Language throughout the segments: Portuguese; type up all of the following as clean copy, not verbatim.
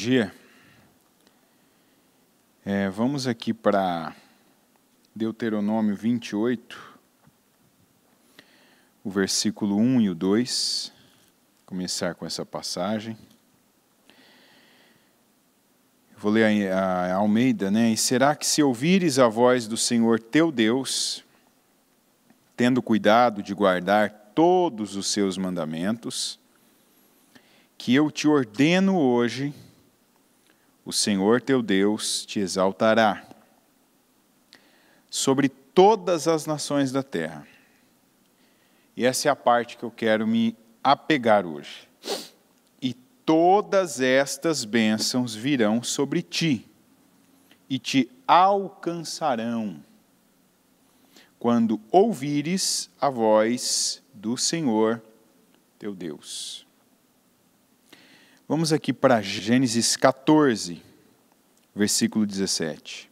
dia. Vamos aqui para Deuteronômio 28, o versículo 1 e o 2, começar com essa passagem. Vou ler a Almeida, né? E será que se ouvires a voz do Senhor teu Deus, tendo cuidado de guardar todos os seus mandamentos, que eu te ordeno hoje, o Senhor teu Deus te exaltará sobre todas as nações da terra. E essa é a parte que eu quero me apegar hoje. E todas estas bênçãos virão sobre ti e te alcançarão quando ouvires a voz do Senhor teu Deus. Vamos aqui para Gênesis 14, versículo 17.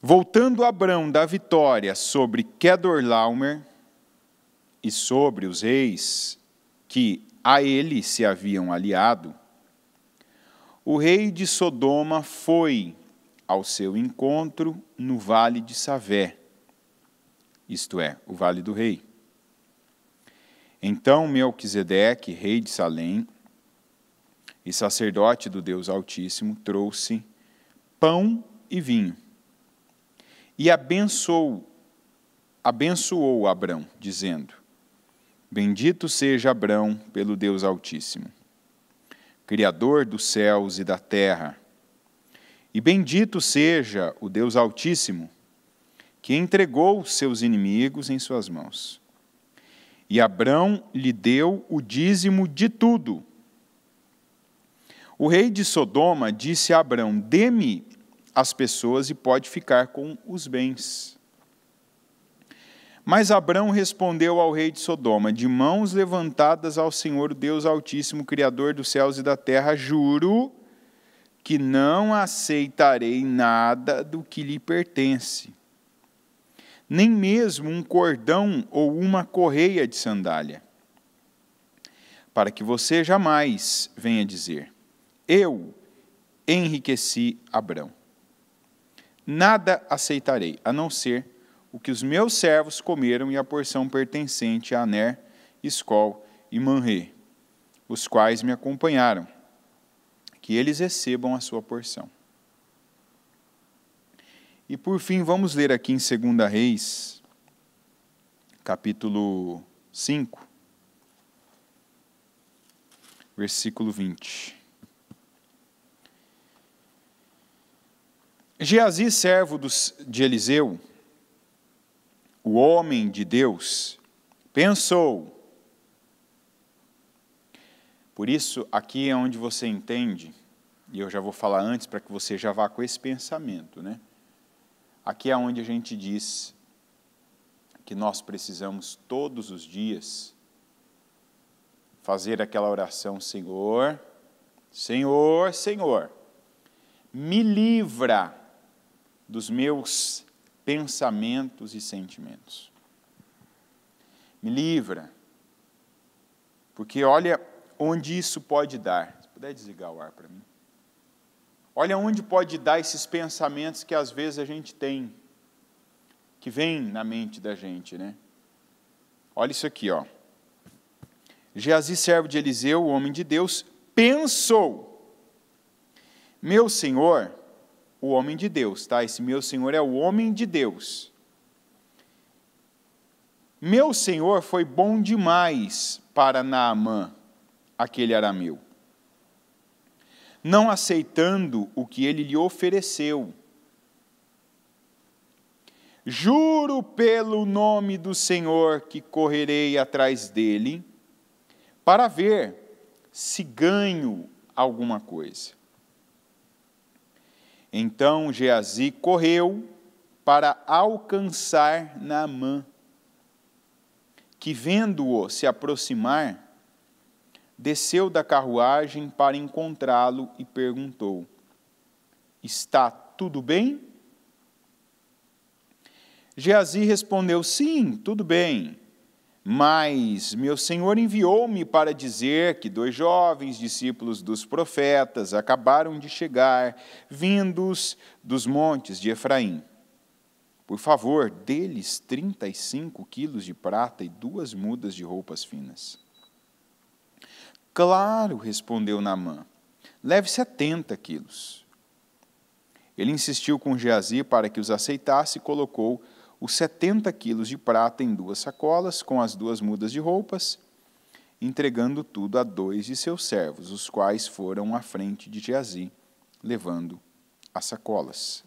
Voltando Abrão da vitória sobre Quedorlaomer e sobre os reis que a ele se haviam aliado, o rei de Sodoma foi ao seu encontro no vale de Savé, isto é, o vale do rei. Então Melquisedeque, rei de Salém, e sacerdote do Deus Altíssimo, trouxe pão e vinho, e abençoou Abrão, dizendo: Bendito seja Abrão pelo Deus Altíssimo, Criador dos céus e da terra, e bendito seja o Deus Altíssimo, que entregou seus inimigos em suas mãos. E Abrão lhe deu o dízimo de tudo. O rei de Sodoma disse a Abrão: dê-me as pessoas e pode ficar com os bens. Mas Abrão respondeu ao rei de Sodoma: de mãos levantadas ao Senhor, Deus Altíssimo, Criador dos céus e da terra, juro que não aceitarei nada do que lhe pertence, nem mesmo um cordão ou uma correia de sandália, para que você jamais venha dizer: eu enriqueci Abrão. Nada aceitarei, a não ser o que os meus servos comeram e a porção pertencente a Aner, Escol e Manré, os quais me acompanharam, que eles recebam a sua porção. E por fim, vamos ler aqui em 2 Reis, capítulo 5, versículo 20. Geazi, servo de Eliseu, o homem de Deus, pensou. Por isso, aqui é onde você entende, e eu já vou falar antes para que você já vá com esse pensamento, né? Aqui é onde a gente diz que nós precisamos todos os dias fazer aquela oração: Senhor, Senhor, Senhor, me livra dos meus pensamentos e sentimentos. Me livra. Porque olha onde isso pode dar. Se puder desligar o ar para mim. Olha onde pode dar esses pensamentos que às vezes a gente tem, que vem na mente da gente, né? Olha isso aqui, ó. Geazi, servo de Eliseu, o homem de Deus, pensou: meu senhor, o homem de Deus, tá? Esse meu senhor é o homem de Deus. Meu senhor foi bom demais para Naamã, aquele arameu, não aceitando o que ele lhe ofereceu. Juro pelo nome do Senhor que correrei atrás dele, para ver se ganho alguma coisa. Então Geazi correu para alcançar Naamã, que vendo-o se aproximar, desceu da carruagem para encontrá-lo e perguntou: está tudo bem? Geazi respondeu: sim, tudo bem, Mas meu Senhor enviou-me para dizer que 2 jovens discípulos dos profetas acabaram de chegar, vindos dos montes de Efraim. Por favor, dê-lhes 35 quilos de prata e 2 mudas de roupas finas. Claro, respondeu Naamã, leve 70 quilos. Ele insistiu com Geazi para que os aceitasse e colocou os 70 quilos de prata em 2 sacolas, com as 2 mudas de roupas, entregando tudo a 2 de seus servos, os quais foram à frente de Geazi, levando as sacolas.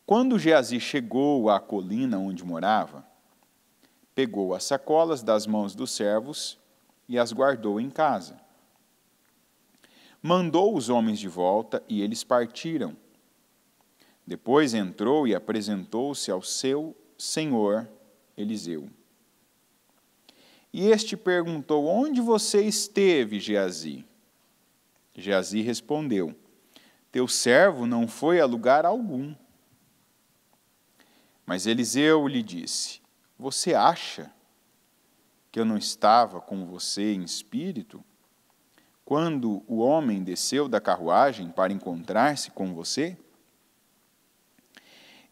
Quando Geazi chegou à colina onde morava, pegou as sacolas das mãos dos servos e as guardou em casa. Mandou os homens de volta e eles partiram. Depois entrou e apresentou-se ao seu senhor Eliseu. E este perguntou, onde você esteve, Geazi? Geazi respondeu, teu servo não foi a lugar algum. Mas Eliseu lhe disse, você acha que eu não estava com você em espírito, quando o homem desceu da carruagem para encontrar-se com você?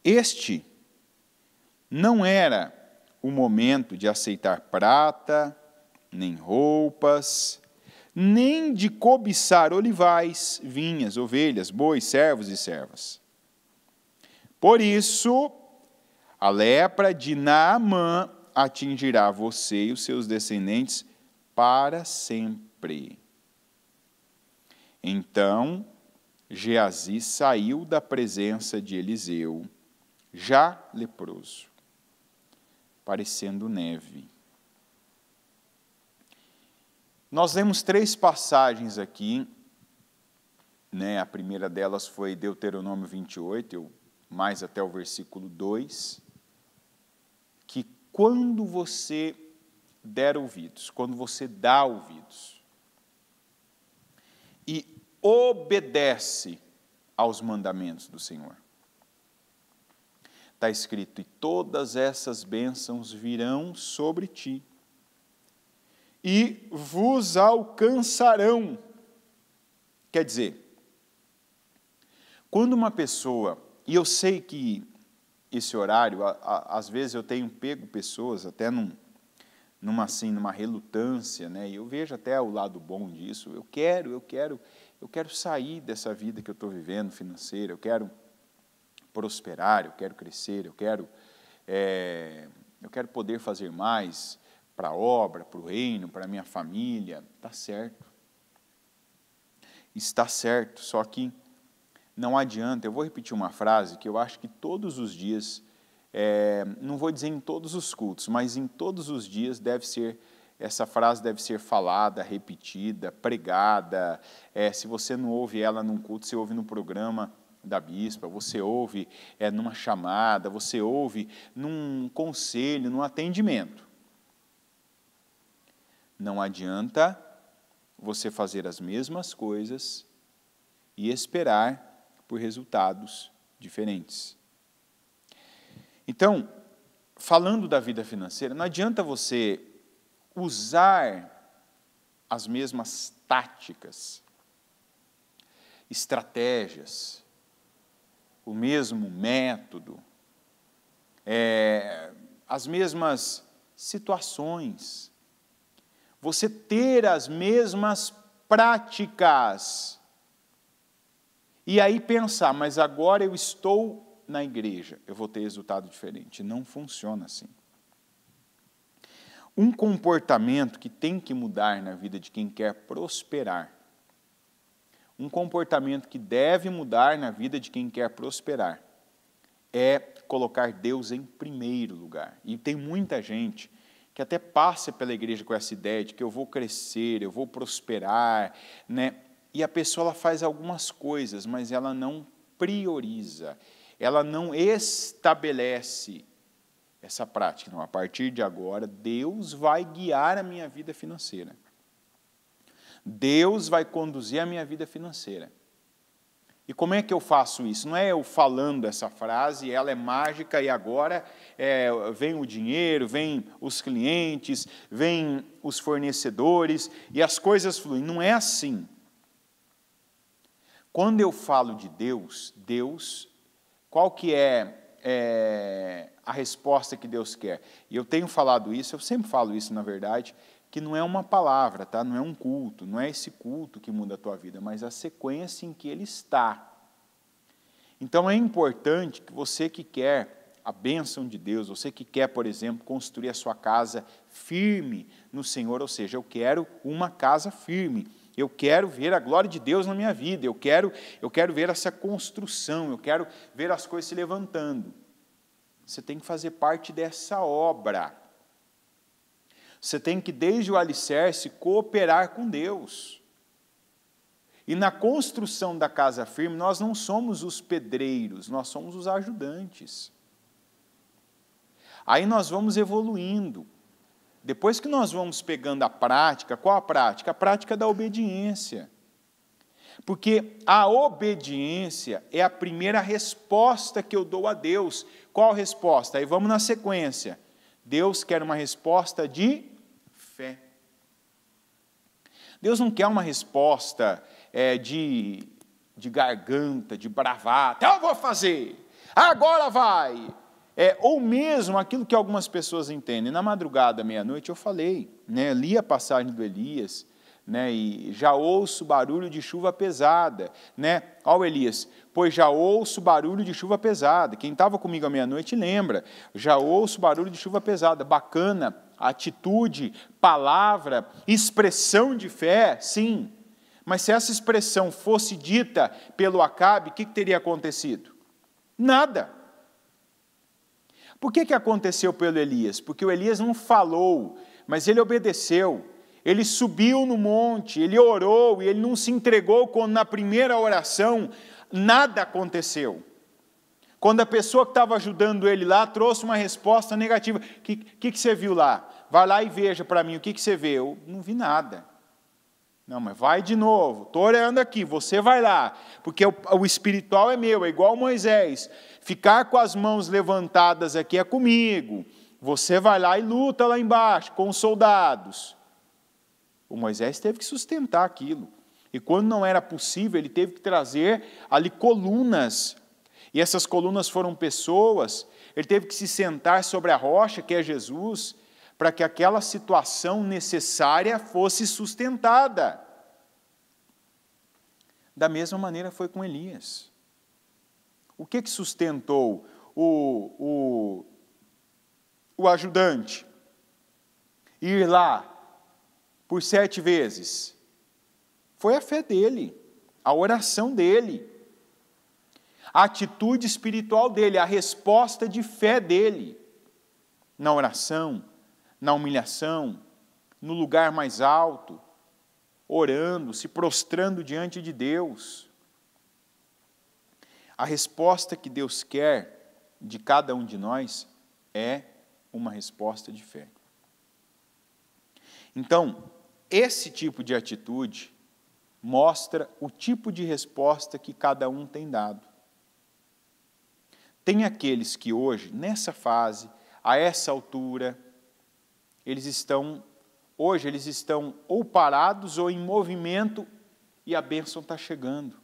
Este não era o momento de aceitar prata, nem roupas, nem de cobiçar olivais, vinhas, ovelhas, bois, servos e servas. Por isso, a lepra de Naamã atingirá você e os seus descendentes para sempre. Então, Geazi saiu da presença de Eliseu, já leproso, parecendo neve. Nós lemos 3 passagens aqui, né? A primeira delas foi Deuteronômio 28, mais até o versículo 2, que quando você der ouvidos, quando você dá ouvidos e obedece aos mandamentos do Senhor, está escrito, e todas essas bênçãos virão sobre ti e vos alcançarão. Quer dizer, quando uma pessoa, e eu sei que esse horário, às vezes eu tenho pego pessoas até numa relutância, né? E eu vejo até o lado bom disso. Eu quero sair dessa vida que eu estou vivendo financeira, eu quero prosperar, eu quero crescer, eu quero poder fazer mais para a obra, para o reino, para a minha família. Está certo. Está certo, só que não adianta. Eu vou repetir uma frase que eu acho que todos os dias, não vou dizer em todos os cultos, mas em todos os dias essa frase deve ser falada, repetida, pregada. Se você não ouve ela num culto, você ouve no programa da bispa, você ouve numa chamada, você ouve num conselho, num atendimento. Não adianta você fazer as mesmas coisas e esperar por resultados diferentes. Então, falando da vida financeira, não adianta você usar as mesmas táticas, estratégias, o mesmo método, as mesmas situações, você ter as mesmas práticas, e aí pensar, mas agora eu estou na igreja, eu vou ter resultado diferente. Não funciona assim. Um comportamento que tem que mudar na vida de quem quer prosperar, um comportamento que deve mudar na vida de quem quer prosperar, é colocar Deus em primeiro lugar. E tem muita gente que até passa pela igreja com essa ideia de que eu vou crescer, eu vou prosperar, né? E a pessoa ela faz algumas coisas, mas ela não prioriza, ela não estabelece essa prática. Não, a partir de agora, Deus vai guiar a minha vida financeira. Deus vai conduzir a minha vida financeira. E como é que eu faço isso? Não é eu falando essa frase, ela é mágica e agora vem o dinheiro, vem os clientes, vem os fornecedores e as coisas fluem. Não é assim. Quando eu falo de Deus, qual que é a resposta que Deus quer? E eu tenho falado isso, eu sempre falo isso na verdade, que não é uma palavra, tá? Não é um culto, não é esse culto que muda a tua vida, mas a sequência em que ele está. Então é importante que você que quer a bênção de Deus, você que quer, por exemplo, construir a sua casa firme no Senhor, ou seja, eu quero uma casa firme, eu quero ver a glória de Deus na minha vida, eu quero ver essa construção, eu quero ver as coisas se levantando. Você tem que fazer parte dessa obra. Você tem que, desde o alicerce, cooperar com Deus. E na construção da casa firme, nós não somos os pedreiros, nós somos os ajudantes. Aí nós vamos evoluindo. Depois que nós vamos pegando a prática, qual a prática? A prática da obediência. Porque a obediência é a primeira resposta que eu dou a Deus. Qual a resposta? Aí vamos na sequência. Deus quer uma resposta de fé. Deus não quer uma resposta de garganta, de bravata. Eu vou fazer, agora vai. Ou mesmo aquilo que algumas pessoas entendem. Na madrugada, meia-noite, eu falei, né, li a passagem do Elias, né, e já ouço barulho de chuva pesada. Né? Ó Elias, pois já ouço barulho de chuva pesada. Quem estava comigo à meia-noite lembra. Já ouço barulho de chuva pesada. Bacana, atitude, palavra, expressão de fé, sim. Mas se essa expressão fosse dita pelo Acabe, o que teria acontecido? Nada. Por que aconteceu pelo Elias? Porque o Elias não falou, mas ele obedeceu. Ele subiu no monte, ele orou, e ele não se entregou quando na primeira oração nada aconteceu. Quando a pessoa que estava ajudando ele lá trouxe uma resposta negativa. O que você viu lá? Vai lá e veja para mim, o que você vê? Eu não vi nada. Não, mas vai de novo, estou orando aqui, você vai lá, porque o espiritual é meu, é igual Moisés, ficar com as mãos levantadas aqui é comigo, você vai lá e luta lá embaixo, com os soldados. O Moisés teve que sustentar aquilo, e quando não era possível, ele teve que trazer ali colunas, e essas colunas foram pessoas, ele teve que se sentar sobre a rocha, que é Jesus, para que aquela situação necessária fosse sustentada. Da mesma maneira foi com Elias. O que sustentou o ajudante? Ir lá por 7 vezes. Foi a fé dele, a oração dele, a atitude espiritual dele, a resposta de fé dele, na oração, na humilhação, no lugar mais alto, orando, se prostrando diante de Deus. A resposta que Deus quer de cada um de nós é uma resposta de fé. Então, esse tipo de atitude mostra o tipo de resposta que cada um tem dado. Tem aqueles que hoje, nessa fase, a essa altura, eles estão ou parados ou em movimento e a bênção está chegando.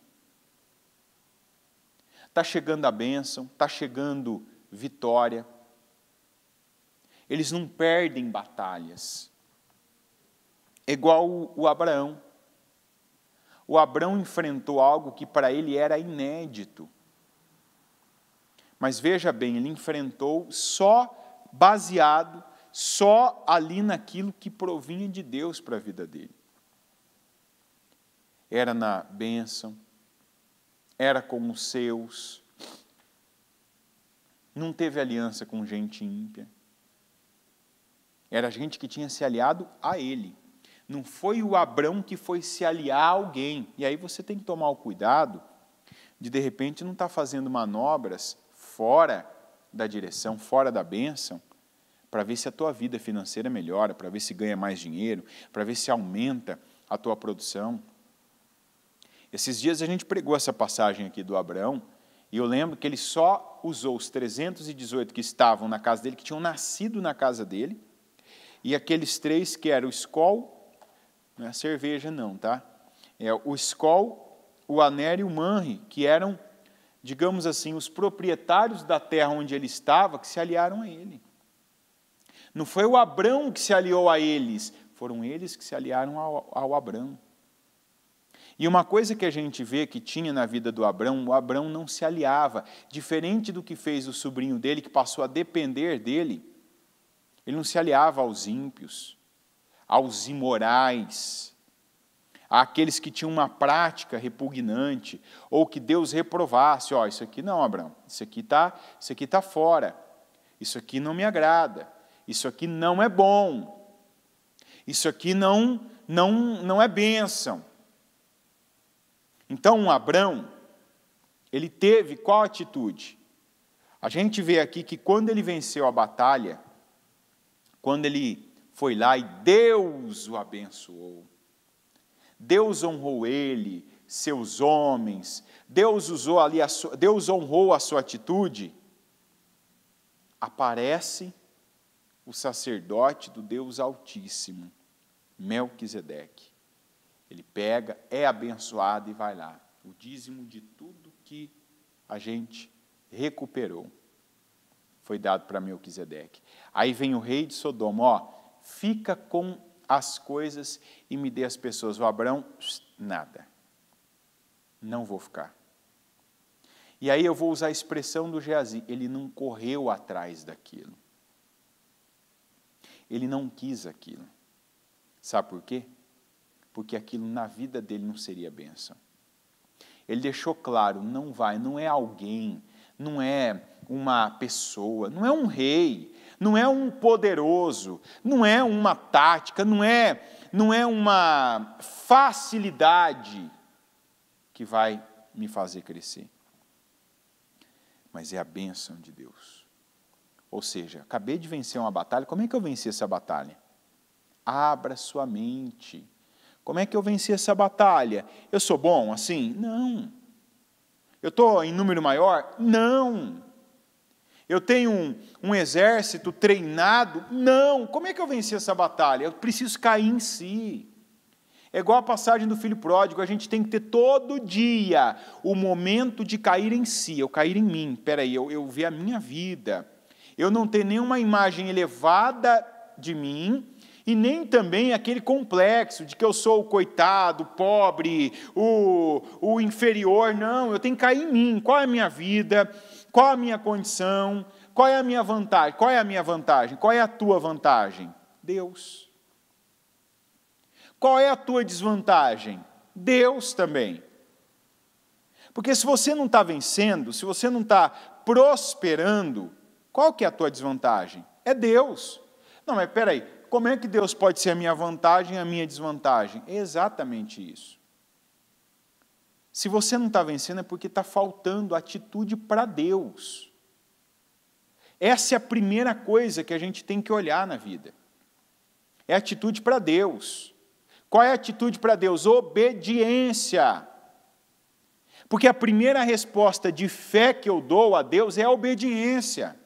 Está chegando a bênção, está chegando vitória. Eles não perdem batalhas. É igual o Abraão. O Abraão enfrentou algo que para ele era inédito. Mas veja bem, ele enfrentou só ali naquilo que provinha de Deus para a vida dele. Era na bênção, era com os seus, não teve aliança com gente ímpia. Era gente que tinha se aliado a ele. Não foi o Abrão que foi se aliar a alguém. E aí você tem que tomar o cuidado de repente, não estar fazendo manobras fora da direção, fora da bênção, para ver se a tua vida financeira melhora, para ver se ganha mais dinheiro, para ver se aumenta a tua produção. Esses dias a gente pregou essa passagem aqui do Abraão, e eu lembro que ele só usou os 318 que estavam na casa dele, que tinham nascido na casa dele, e aqueles 3 que eram o Escol, não é a cerveja não, tá? É o Escol, o Aner e o Manre, que eram, digamos assim, os proprietários da terra onde ele estava, que se aliaram a ele. Não foi o Abrão que se aliou a eles, foram eles que se aliaram ao Abrão. E uma coisa que a gente vê que tinha na vida do Abrão, o Abrão não se aliava, diferente do que fez o sobrinho dele, que passou a depender dele, ele não se aliava aos ímpios, aos imorais, àqueles que tinham uma prática repugnante, ou que Deus reprovasse, ó, isso aqui não, Abrão, isso aqui tá fora, isso aqui não me agrada, isso aqui não é bom, isso aqui não é bênção. Então, Abrão, ele teve qual atitude? A gente vê aqui que quando ele venceu a batalha, quando ele foi lá e Deus o abençoou, Deus honrou ele, seus homens, Deus honrou a sua atitude, aparece o sacerdote do Deus Altíssimo, Melquisedeque. Ele pega, é abençoado e vai lá. O dízimo de tudo que a gente recuperou foi dado para Melquisedeque. Aí vem o rei de Sodoma, ó, fica com as coisas e me dê as pessoas. O Abrão, nada. Não vou ficar. E aí eu vou usar a expressão do Geazi, ele não correu atrás daquilo. Ele não quis aquilo. Sabe por quê? Porque aquilo na vida dele não seria bênção. Ele deixou claro, não vai, não é alguém, não é uma pessoa, não é um rei, não é um poderoso, não é uma tática, não é uma facilidade que vai me fazer crescer. Mas é a bênção de Deus. Ou seja, acabei de vencer uma batalha, como é que eu venci essa batalha? Abra sua mente. Como é que eu venci essa batalha? Eu sou bom assim? Não. Eu estou em número maior? Não. Eu tenho um exército treinado? Não. Como é que eu venci essa batalha? Eu preciso cair em si. É igual a passagem do filho pródigo, a gente tem que ter todo dia o momento de cair em si, eu cair em mim. Espera aí, eu ver a minha vida. Eu não ter nenhuma imagem elevada de mim, e nem também aquele complexo de que eu sou o coitado, o pobre, o inferior. Não, eu tenho que cair em mim. Qual é a minha vida? Qual a minha condição? Qual é a minha vantagem? Qual é a minha vantagem? Qual é a tua vantagem? Deus. Qual é a tua desvantagem? Deus também. Porque se você não está vencendo, se você não está prosperando, qual que é a tua desvantagem? É Deus. Não, mas espera aí. Como é que Deus pode ser a minha vantagem e a minha desvantagem? É exatamente isso. Se você não está vencendo é porque está faltando atitude para Deus. Essa é a primeira coisa que a gente tem que olhar na vida. É atitude para Deus. Qual é a atitude para Deus? Obediência. Porque a primeira resposta de fé que eu dou a Deus é a obediência.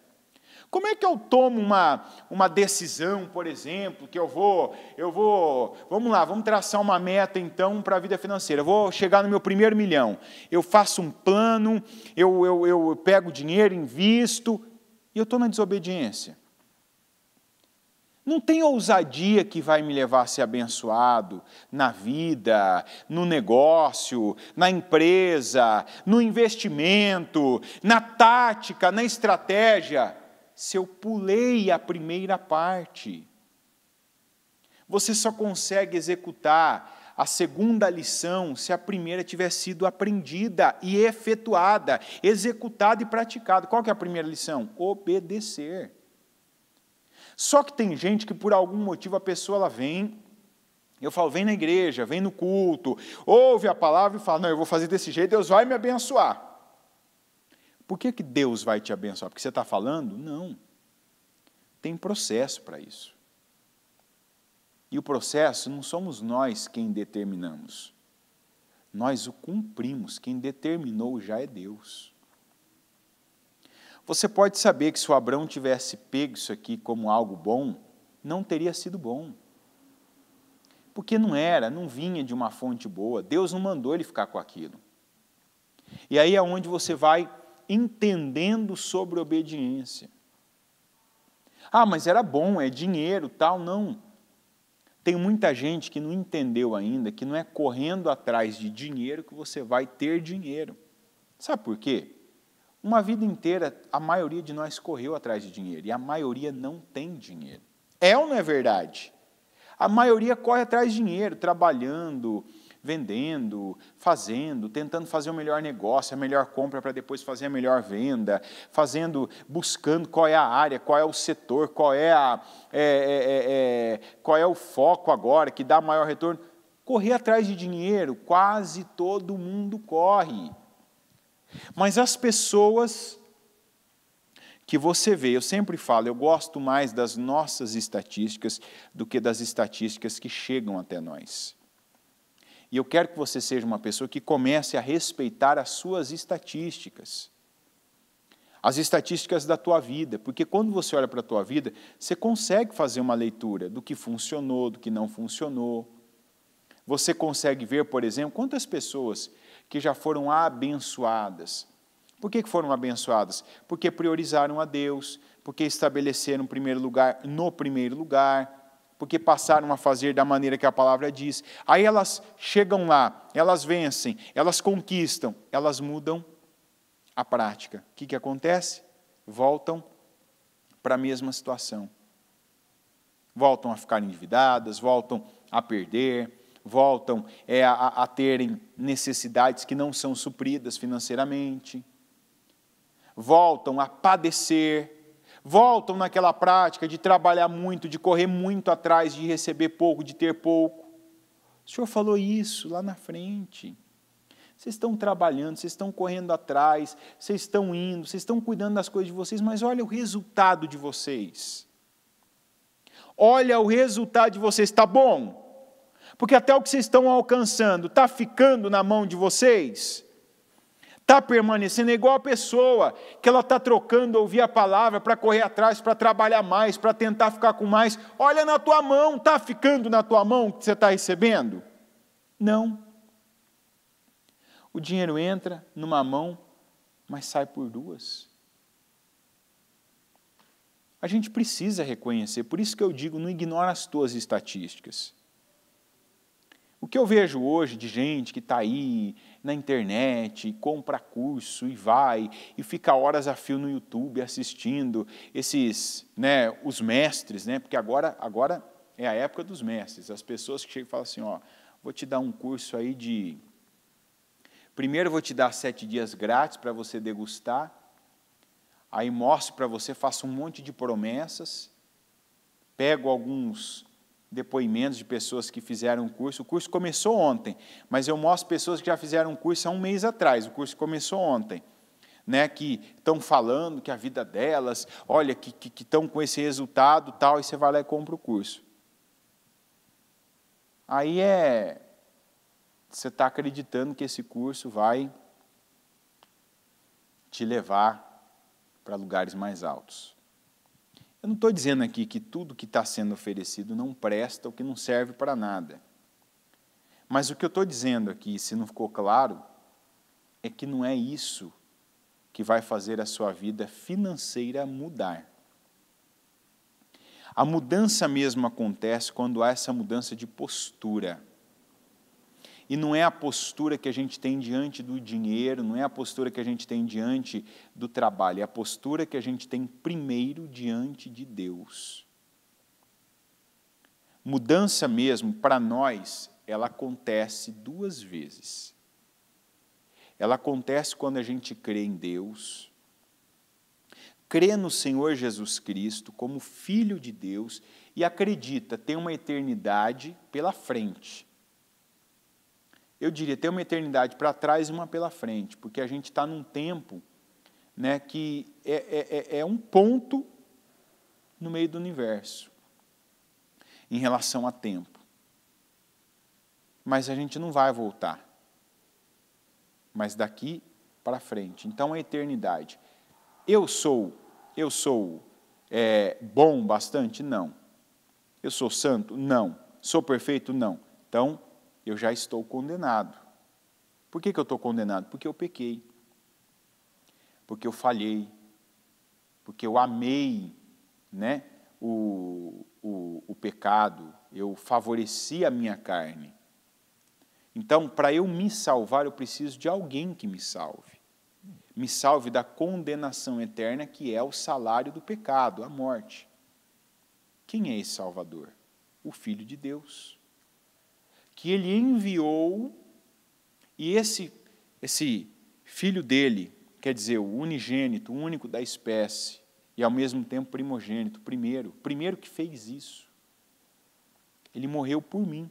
Como é que eu tomo uma decisão, por exemplo, que vamos lá, vamos traçar uma meta então para a vida financeira, eu vou chegar no meu primeiro milhão, eu faço um plano, eu pego o dinheiro, invisto, e eu estou na desobediência. Não tem ousadia que vai me levar a ser abençoado na vida, no negócio, na empresa, no investimento, na tática, na estratégia, se eu pulei a primeira parte. Você só consegue executar a segunda lição se a primeira tiver sido aprendida e efetuada, executada e praticada. Qual que é a primeira lição? Obedecer. Só que tem gente que por algum motivo a pessoa ela vem, eu falo, vem na igreja, vem no culto, ouve a palavra e fala, não, eu vou fazer desse jeito, Deus vai me abençoar. Por que Deus vai te abençoar? Porque você está falando? Não. Tem processo para isso. E o processo não somos nós quem determinamos. nós o cumprimos. Quem determinou já é Deus. Você pode saber que se o Abraão tivesse pego isso aqui como algo bom, não teria sido bom. Porque não vinha de uma fonte boa. Deus não mandou ele ficar com aquilo. E aí é onde você vai entendendo sobre obediência. Ah, mas era bom, é dinheiro, tal. Não. Tem muita gente que não entendeu ainda que não é correndo atrás de dinheiro que você vai ter dinheiro. Sabe por quê? Uma vida inteira, a maioria de nós correu atrás de dinheiro, e a maioria não tem dinheiro. É ou não é verdade? A maioria corre atrás de dinheiro, trabalhando, vendendo, fazendo, tentando fazer o melhor negócio, a melhor compra para depois fazer a melhor venda, buscando qual é a área, qual é o setor, qual é o foco agora que dá maior retorno. Correr atrás de dinheiro, quase todo mundo corre. Mas as pessoas que você vê, eu sempre falo, eu gosto mais das nossas estatísticas do que das estatísticas que chegam até nós. E eu quero que você seja uma pessoa que comece a respeitar as suas estatísticas. As estatísticas da tua vida, porque quando você olha para a tua vida, você consegue fazer uma leitura do que funcionou, do que não funcionou. Você consegue ver, por exemplo, quantas pessoas que já foram abençoadas. Por que foram abençoadas? Porque priorizaram a Deus, porque estabeleceram primeiro lugar no primeiro lugar, porque passaram a fazer da maneira que a palavra diz. Aí elas chegam lá, elas vencem, elas conquistam, elas mudam a prática. O que acontece? Voltam para a mesma situação. Voltam a ficar endividadas, voltam a perder, voltam a terem necessidades que não são supridas financeiramente, voltam a padecer, voltam naquela prática de trabalhar muito, de correr muito atrás, de receber pouco, de ter pouco. O Senhor falou isso lá na frente. Vocês estão trabalhando, vocês estão correndo atrás, vocês estão indo, vocês estão cuidando das coisas de vocês, mas olha o resultado de vocês. Olha o resultado de vocês, está bom? Porque até o que vocês estão alcançando está ficando na mão de vocês? Está permanecendo igual a pessoa que ela está trocando ouvir a palavra para correr atrás, para trabalhar mais, para tentar ficar com mais. Olha na tua mão, está ficando na tua mão o que você está recebendo? Não. O dinheiro entra numa mão, mas sai por duas. A gente precisa reconhecer, por isso que eu digo, não ignora as tuas estatísticas. O que eu vejo hoje de gente que está aí na internet, compra curso e vai, e fica horas a fio no YouTube assistindo os mestres, porque agora é a época dos mestres, as pessoas que chegam e falam assim, vou te dar um curso aí primeiro vou te dar 7 dias grátis para você degustar, aí mostro para você, faço um monte de promessas, pego alguns depoimentos de pessoas que fizeram o curso começou ontem, mas eu mostro pessoas que já fizeram o curso há um mês atrás, o curso começou ontem, que estão falando que a vida delas, olha, que estão com esse resultado, tal, e você vai lá e compra o curso. Aí você está acreditando que esse curso vai te levar para lugares mais altos. Eu não estou dizendo aqui que tudo que está sendo oferecido não presta ou que não serve para nada. Mas o que eu estou dizendo aqui, se não ficou claro, é que não é isso que vai fazer a sua vida financeira mudar. A mudança mesmo acontece quando há essa mudança de postura. E não é a postura que a gente tem diante do dinheiro, não é a postura que a gente tem diante do trabalho, é a postura que a gente tem primeiro diante de Deus. Mudança mesmo, para nós, ela acontece 2 vezes. Ela acontece quando a gente crê em Deus, crê no Senhor Jesus Cristo como Filho de Deus e acredita, tem uma eternidade pela frente. Eu diria, tem uma eternidade para trás e uma pela frente, porque a gente está num tempo que é um ponto no meio do universo, em relação a tempo. Mas a gente não vai voltar. mas daqui para frente. Então, a eternidade. Eu sou bom bastante? Não. Eu sou santo? Não. Sou perfeito? Não. Então, eu já estou condenado. Por que eu estou condenado? Porque eu pequei. Porque eu falhei. Porque eu amei, né, o pecado. Eu favoreci a minha carne. Então, para eu me salvar, eu preciso de alguém que me salve. Me salve da condenação eterna, que é o salário do pecado, a morte. Quem é esse Salvador? O Filho de Deus, que Ele enviou, e esse Filho dele, quer dizer, o unigênito, o único da espécie, e ao mesmo tempo primogênito, primeiro que fez isso. Ele morreu por mim.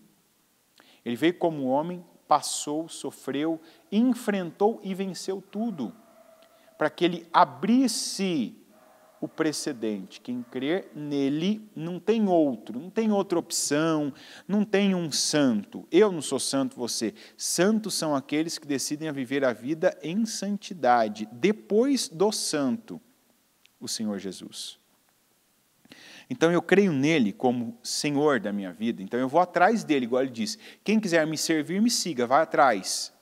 Ele veio como homem, passou, sofreu, enfrentou e venceu tudo, para que ele abrisse o precedente. Quem crer nele não tem outro, não tem outra opção, não tem um santo. Eu não sou santo, você. Santos são aqueles que decidem a viver a vida em santidade, depois do santo, o Senhor Jesus. Então eu creio nele como Senhor da minha vida, então eu vou atrás dele, igual ele diz. Quem quiser me servir, me siga, vai atrás.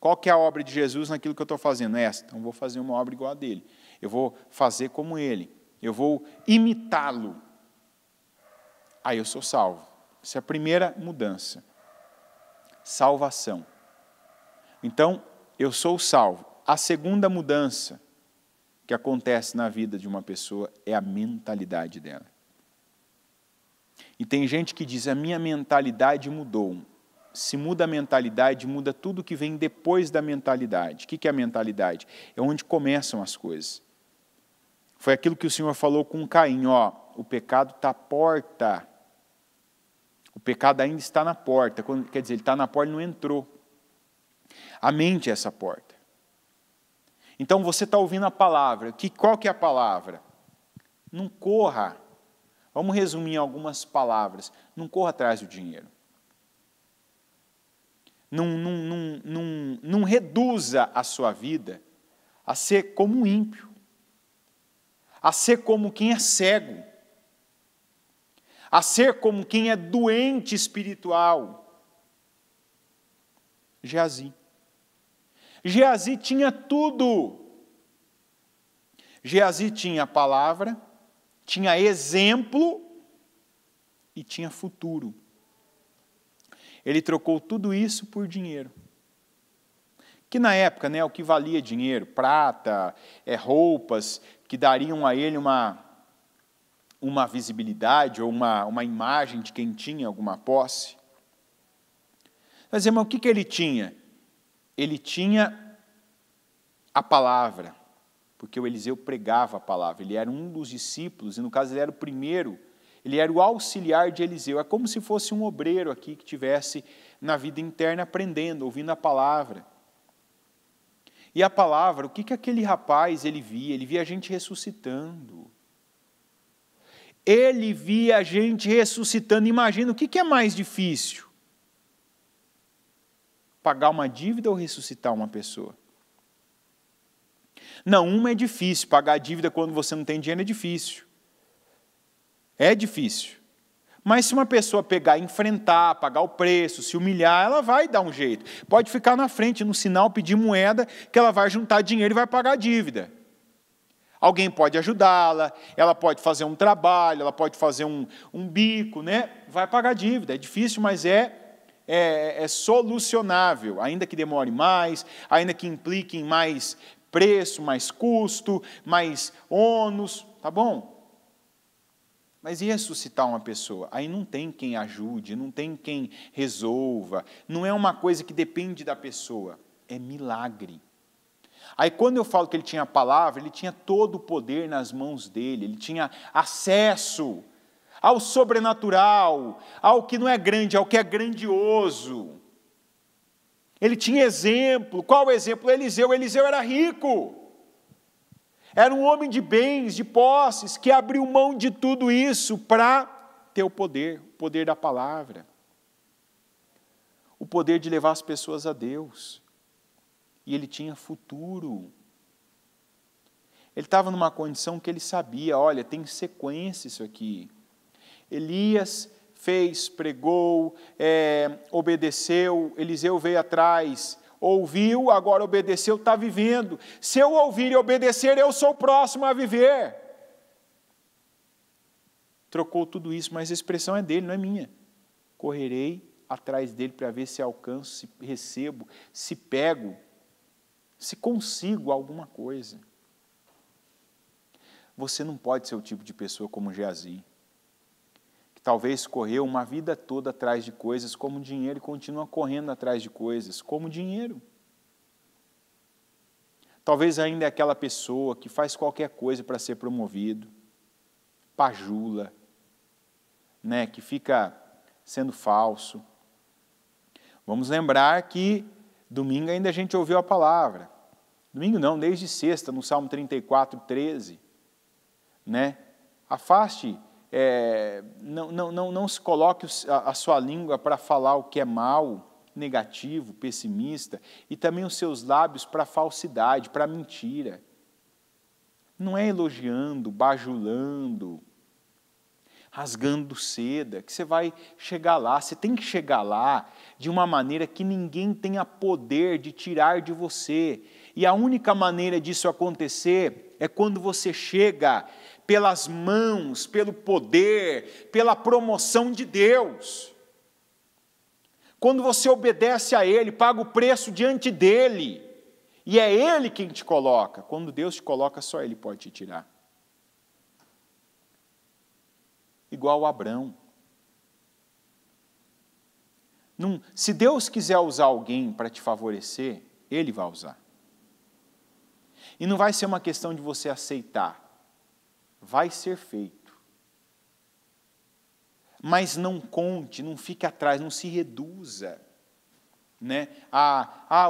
Qual que é a obra de Jesus naquilo que eu estou fazendo? Esta. Então eu vou fazer uma obra igual a dele. Eu vou fazer como ele. Eu vou imitá-lo. Aí eu sou salvo. Essa é a primeira mudança. Salvação. Então, eu sou salvo. A segunda mudança que acontece na vida de uma pessoa é a mentalidade dela. E tem gente que diz, a minha mentalidade mudou. Se muda a mentalidade, muda tudo que vem depois da mentalidade. O que é a mentalidade? É onde começam as coisas. Foi aquilo que o Senhor falou com Caim, ó, o pecado está à porta. O pecado ainda está na porta. Quer dizer, ele está na porta e não entrou. A mente é essa porta. Então você está ouvindo a palavra. Qual que é a palavra? Não corra. Vamos resumir em algumas palavras. Não corra atrás do dinheiro. Não reduza a sua vida a ser como um ímpio, a ser como quem é cego, a ser como quem é doente espiritual. Geazi tinha tudo. Geazi tinha a palavra, tinha exemplo e tinha futuro. Ele trocou tudo isso por dinheiro. Que na época, né, o que valia dinheiro, prata, roupas, que dariam a ele uma visibilidade ou uma imagem de quem tinha alguma posse. Mas, irmão, o que ele tinha? Ele tinha a palavra, porque o Eliseu pregava a palavra. Ele era um dos discípulos, e no caso ele era o primeiro. Ele era o auxiliar de Eliseu. É como se fosse um obreiro aqui que tivesse na vida interna aprendendo, ouvindo a palavra. E a palavra, o que aquele rapaz ele via? Ele via a gente ressuscitando. Ele via a gente ressuscitando. Imagina, o que é mais difícil? Pagar uma dívida ou ressuscitar uma pessoa? Não, uma é difícil. Pagar a dívida quando você não tem dinheiro é difícil. É difícil. Mas se uma pessoa pegar, enfrentar, pagar o preço, se humilhar, ela vai dar um jeito. Pode ficar na frente, no sinal, pedir moeda, que ela vai juntar dinheiro e vai pagar a dívida. Alguém pode ajudá-la, ela pode fazer um trabalho, ela pode fazer um bico, né? Vai pagar a dívida. É difícil, mas é solucionável, ainda que demore mais, ainda que implique em mais preço, mais custo, mais ônus, tá bom? Mas e ressuscitar uma pessoa? Aí não tem quem ajude, não tem quem resolva, não é uma coisa que depende da pessoa, é milagre. Aí quando eu falo que ele tinha a palavra, ele tinha todo o poder nas mãos dele, ele tinha acesso ao sobrenatural, ao que não é grande, ao que é grandioso. Ele tinha exemplo. Qual o exemplo? Eliseu era rico. Era um homem de bens, de posses, que abriu mão de tudo isso para ter o poder da palavra. O poder de levar as pessoas a Deus. e ele tinha futuro. Ele estava numa condição que ele sabia, olha, tem sequência isso aqui. Elias fez, pregou, obedeceu, Eliseu veio atrás, ouviu, agora obedeceu, está vivendo. Se eu ouvir e obedecer, eu sou o próximo a viver. Trocou tudo isso, mas a expressão é dele, não é minha. Correrei atrás dele para ver se alcanço, se recebo, se pego, se consigo alguma coisa. Você não pode ser o tipo de pessoa como Geazi, que talvez correu uma vida toda atrás de coisas como dinheiro e continua correndo atrás de coisas como dinheiro. Talvez ainda é aquela pessoa que faz qualquer coisa para ser promovido, pajula, né, que fica sendo falso. Vamos lembrar que domingo ainda a gente ouviu a palavra. Domingo não, desde sexta, no Salmo 34, 13. Né? Afaste, não se coloque a sua língua para falar o que é mal, negativo, pessimista, e também os seus lábios para a falsidade, para a mentira. Não é elogiando, bajulando, rasgando seda, que você vai chegar lá. Você tem que chegar lá de uma maneira que ninguém tenha poder de tirar de você. E a única maneira disso acontecer é quando você chega pelas mãos, pelo poder, pela promoção de Deus. Quando você obedece a Ele, paga o preço diante dEle, e é Ele quem te coloca. Quando Deus te coloca, só Ele pode te tirar. Igual Abrão. Se Deus quiser usar alguém para te favorecer, Ele vai usar. E não vai ser uma questão de você aceitar. Vai ser feito. Mas não conte, não fique atrás, não se reduza. Né?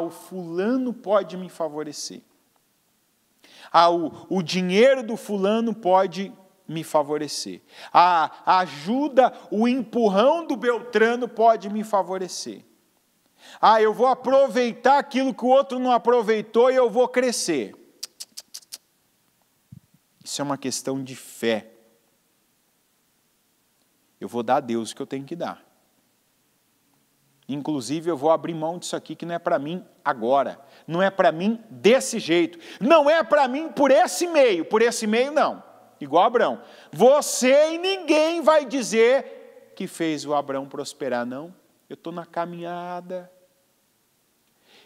O fulano pode me favorecer. O dinheiro do fulano pode me favorecer. A ajuda, o empurrão do Beltrano pode me favorecer. Eu vou aproveitar aquilo que o outro não aproveitou e eu vou crescer. Isso é uma questão de fé. Eu vou dar a Deus o que eu tenho que dar. Inclusive, eu vou abrir mão disso aqui que não é para mim agora. Não é para mim desse jeito. Não é para mim por esse meio não. Igual Abrão. Você e ninguém vai dizer que fez o Abrão prosperar, não. Eu estou na caminhada.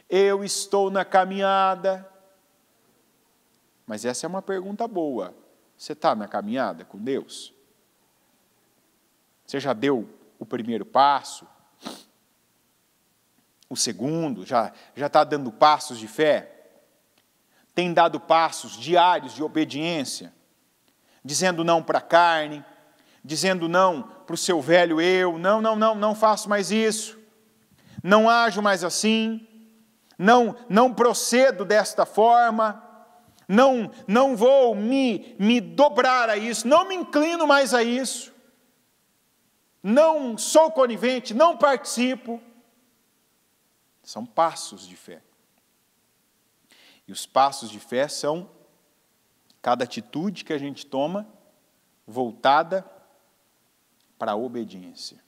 Eu estou na caminhada. Mas essa é uma pergunta boa. Você está na caminhada com Deus? Você já deu o primeiro passo? O segundo? Já está dando passos de fé? Tem dado passos diários de obediência? Dizendo não para a carne? Dizendo não para o seu velho eu? Não faço mais isso. Não ajo mais assim. Não procedo desta forma. Não vou me dobrar a isso, não me inclino mais a isso, não sou conivente, não participo. São passos de fé. E os passos de fé são cada atitude que a gente toma voltada para a obediência.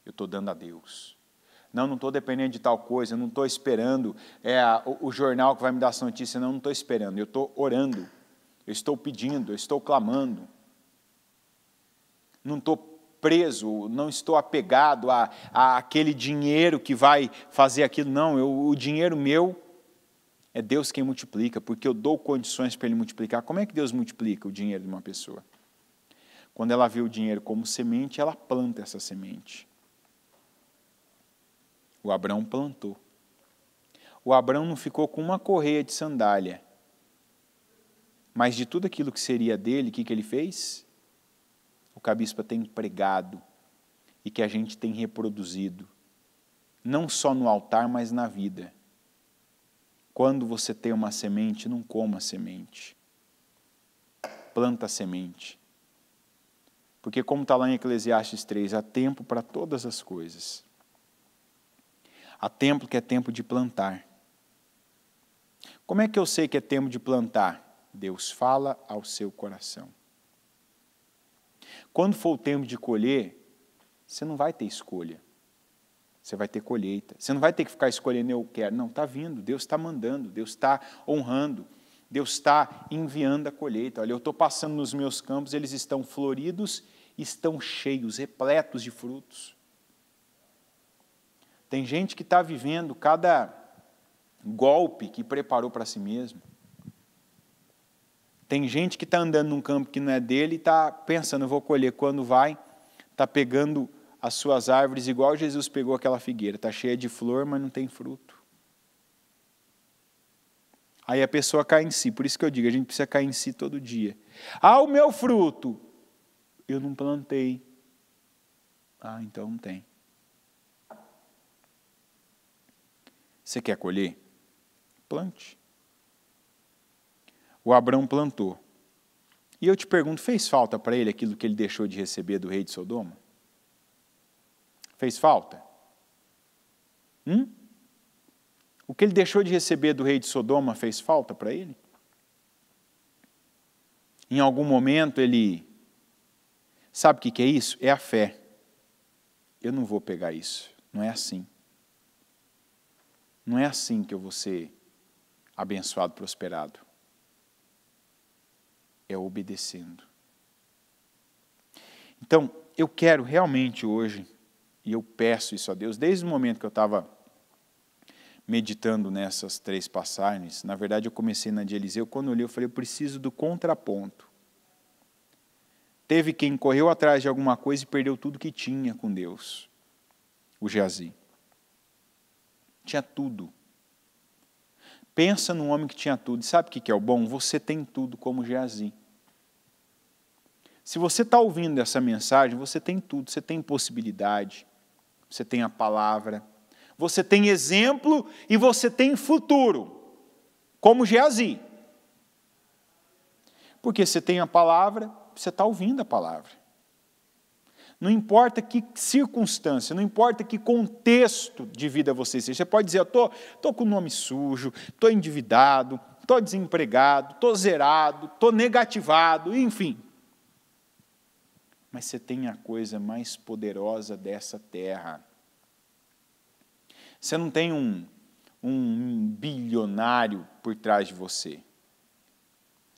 Eu estou dando a Deus. Não estou dependendo de tal coisa, não estou esperando o jornal que vai me dar essa notícia, não estou esperando, eu estou orando, eu estou pedindo, eu estou clamando. Não estou preso, não estou apegado a aquele dinheiro que vai fazer aquilo, não, o dinheiro meu é Deus quem multiplica, porque eu dou condições para Ele multiplicar. Como é que Deus multiplica o dinheiro de uma pessoa? Quando ela vê o dinheiro como semente, ela planta essa semente. O Abrão plantou. O Abrão não ficou com uma correia de sandália. Mas de tudo aquilo que seria dele, o que ele fez? O Cabispa tem pregado e que a gente tem reproduzido. Não só no altar, mas na vida. Quando você tem uma semente, não coma a semente. Planta a semente. Porque como está lá em Eclesiastes 3, há tempo para todas as coisas. Há tempo que é tempo de plantar. Como é que eu sei que é tempo de plantar? Deus fala ao seu coração. Quando for o tempo de colher, você não vai ter escolha. Você vai ter colheita. Você não vai ter que ficar escolhendo eu quero. Não, está vindo. Deus está mandando. Deus está honrando. Deus está enviando a colheita. Olha, eu estou passando nos meus campos, eles estão floridos, estão cheios, repletos de frutos. Tem gente que está vivendo cada golpe que preparou para si mesmo. Tem gente que está andando num campo que não é dele e está pensando, eu vou colher. Quando vai, está pegando as suas árvores igual Jesus pegou aquela figueira. Está cheia de flor, mas não tem fruto. Aí a pessoa cai em si. Por isso que eu digo, a gente precisa cair em si todo dia. Ah, o meu fruto. Eu não plantei. Ah, então não tem. Você quer colher? Plante. O Abrão plantou. E eu te pergunto, fez falta para ele aquilo que ele deixou de receber do rei de Sodoma? Fez falta? O que ele deixou de receber do rei de Sodoma fez falta para ele? Em algum momento ele... Sabe o que é isso? É a fé. Eu não vou pegar isso. Não é assim. Não é assim que eu vou ser abençoado, prosperado. É obedecendo. Então, eu quero realmente hoje, e eu peço isso a Deus, desde o momento que eu estava meditando nessas 3 passagens, na verdade eu comecei na de Eliseu, quando eu olhei eu falei, eu preciso do contraponto. Teve quem correu atrás de alguma coisa e perdeu tudo que tinha com Deus. O Geazi. Tinha tudo. Pensa num homem que tinha tudo. E sabe o que é o bom? Você tem tudo como Geazi. Se você está ouvindo essa mensagem, você tem tudo. Você tem possibilidade. Você tem a palavra. Você tem exemplo e você tem futuro. Como Geazi. Porque você tem a palavra, você está ouvindo a palavra. Não importa que circunstância, não importa que contexto de vida você seja. Você pode dizer, eu estou com o nome sujo, estou endividado, estou desempregado, estou zerado, estou negativado, enfim. Mas você tem a coisa mais poderosa dessa terra. Você não tem um bilionário por trás de você.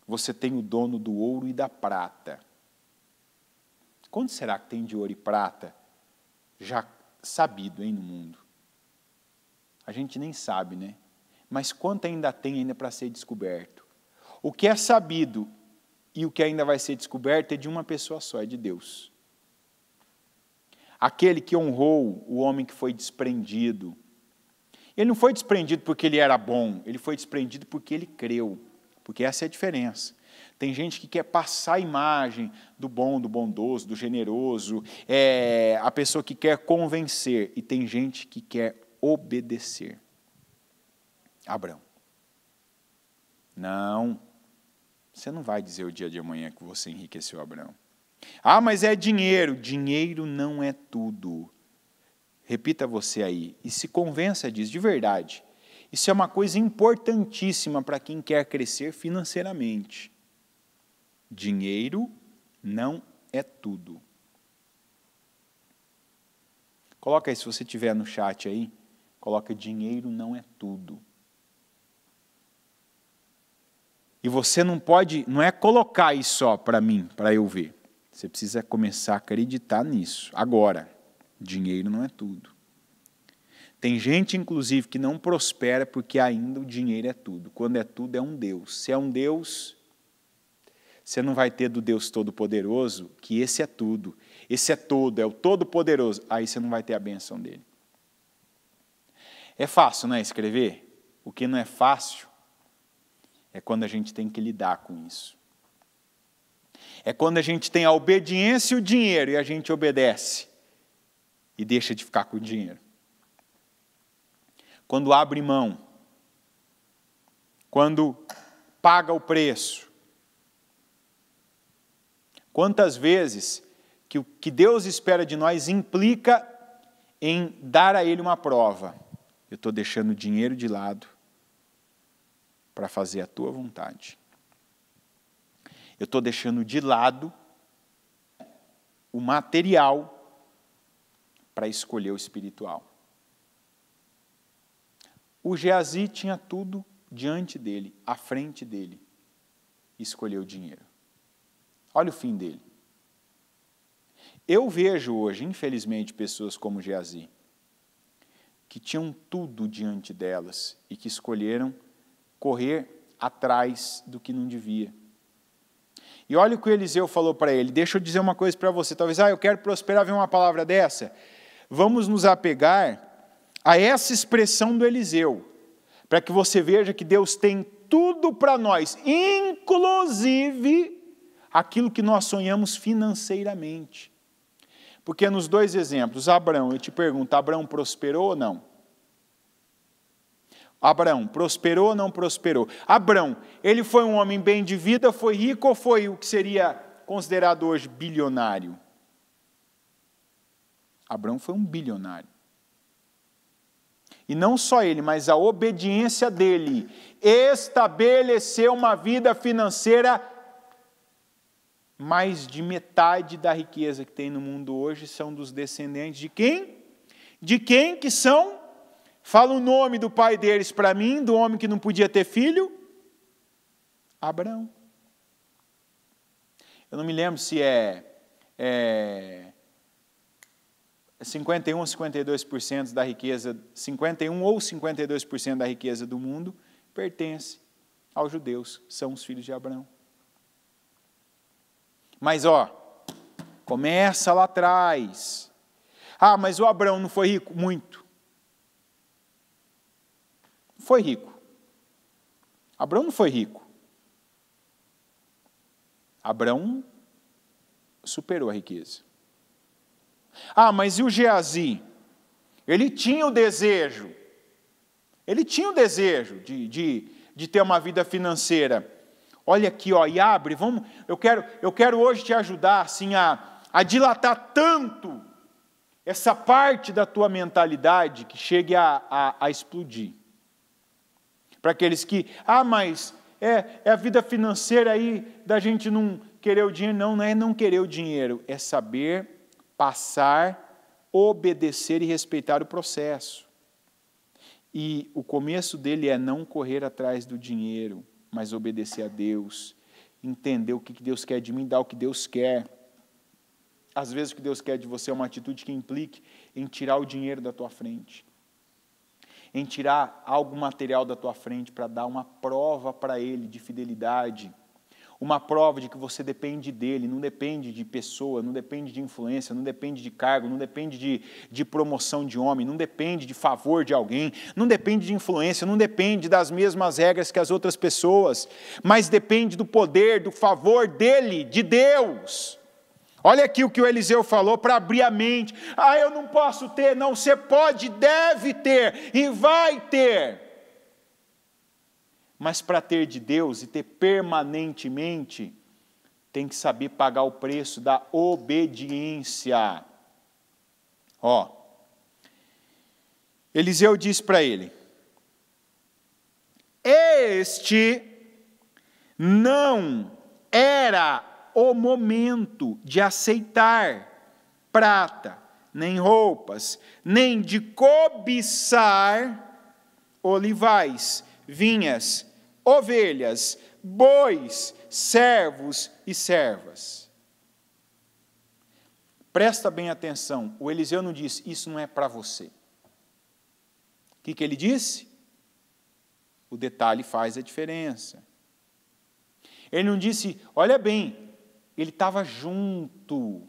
Você tem o dono do ouro e da prata. Quanto será que tem de ouro e prata já sabido no mundo? A gente nem sabe, né? Mas quanto ainda tem ainda para ser descoberto? O que é sabido e o que ainda vai ser descoberto é de uma pessoa só, é de Deus. Aquele que honrou o homem que foi desprendido. Ele não foi desprendido porque ele era bom, ele foi desprendido porque ele creu. Porque essa é a diferença. Tem gente que quer passar a imagem do bom, do bondoso, do generoso, a pessoa que quer convencer, e tem gente que quer obedecer. Abrão. Não, você não vai dizer o dia de amanhã que você enriqueceu Abrão. Ah, mas é dinheiro. Dinheiro não é tudo. Repita você aí, e se convença disso de verdade. Isso é uma coisa importantíssima para quem quer crescer financeiramente. Dinheiro não é tudo. Coloca aí, se você tiver no chat aí, coloca dinheiro não é tudo. E você não pode, não é colocar isso só para mim, para eu ver. Você precisa começar a acreditar nisso. Agora, dinheiro não é tudo. Tem gente, inclusive, que não prospera porque ainda o dinheiro é tudo. Quando é tudo, é um Deus. Se é um Deus, você não vai ter do Deus Todo-Poderoso, que esse é tudo. Esse é todo, é o Todo-Poderoso. Aí você não vai ter a bênção dele. É fácil, não é, escrever? O que não é fácil é quando a gente tem que lidar com isso. É quando a gente tem a obediência e o dinheiro, e a gente obedece e deixa de ficar com o dinheiro. Quando abre mão, quando paga o preço. Quantas vezes que o que Deus espera de nós implica em dar a Ele uma prova. Eu estou deixando o dinheiro de lado. para fazer a tua vontade. Eu estou deixando de lado o material para escolher o espiritual. O Geazi tinha tudo diante dele, à frente dele, e escolheu o dinheiro. Olha o fim dele. Eu vejo hoje, infelizmente, pessoas como Geazi, que tinham tudo diante delas e que escolheram correr atrás do que não devia. E olha o que o Eliseu falou para ele. Deixa eu dizer uma coisa para você. Talvez, eu quero prosperar, ver uma palavra dessa. Vamos nos apegar a essa expressão do Eliseu, para que você veja que Deus tem tudo para nós, inclusive aquilo que nós sonhamos financeiramente. Porque nos dois exemplos, Abraão, eu te pergunto, Abraão prosperou ou não? Abraão prosperou ou não prosperou? Abraão, ele foi um homem bem de vida, foi rico ou foi o que seria considerado hoje bilionário? Abraão foi um bilionário. E não só ele, mas a obediência dele estabeleceu uma vida financeira. Mais de metade da riqueza que tem no mundo hoje são dos descendentes de quem? De quem que são? Fala o nome do pai deles para mim, do homem que não podia ter filho. Abraão. Eu não me lembro se é 51 ou 52% da riqueza, 51 ou 52% da riqueza do mundo pertence aos judeus, são os filhos de Abraão. Mas começa lá atrás. Mas o Abraão não foi rico? Muito. Foi rico. Abraão não foi rico. Abraão superou a riqueza. Mas e o Geazi? Ele tinha o desejo. Ele tinha o desejo de ter uma vida financeira. Olha aqui, e abre, eu quero hoje te ajudar assim, a dilatar tanto essa parte da tua mentalidade que chegue a explodir. Para aqueles que, mas é a vida financeira aí da gente não querer o dinheiro. Não é não querer o dinheiro, é saber passar, obedecer e respeitar o processo. E o começo dele é não correr atrás do dinheiro, mas obedecer a Deus, entender o que Deus quer de mim, dar o que Deus quer. Às vezes o que Deus quer de você é uma atitude que implique em tirar o dinheiro da tua frente, em tirar algo material da tua frente para dar uma prova para Ele de fidelidade, uma prova de que você depende dEle, não depende de pessoa, não depende de influência, não depende de cargo, não depende de promoção de homem, não depende de favor de alguém, não depende de influência, não depende das mesmas regras que as outras pessoas, mas depende do poder, do favor dEle, de Deus. Olha aqui o que o Eliseu falou para abrir a mente. Eu não posso ter. Não, você pode, deve ter e vai ter. Mas para ter de Deus e ter permanentemente, tem que saber pagar o preço da obediência. Eliseu diz para ele: este não era o momento de aceitar prata, nem roupas, nem de cobiçar olivais, vinhas, ovelhas, bois, servos e servas. Presta bem atenção, o Eliseu não disse, isso não é para você. O que ele disse? O detalhe faz a diferença. Ele não disse, olha bem, ele estava junto.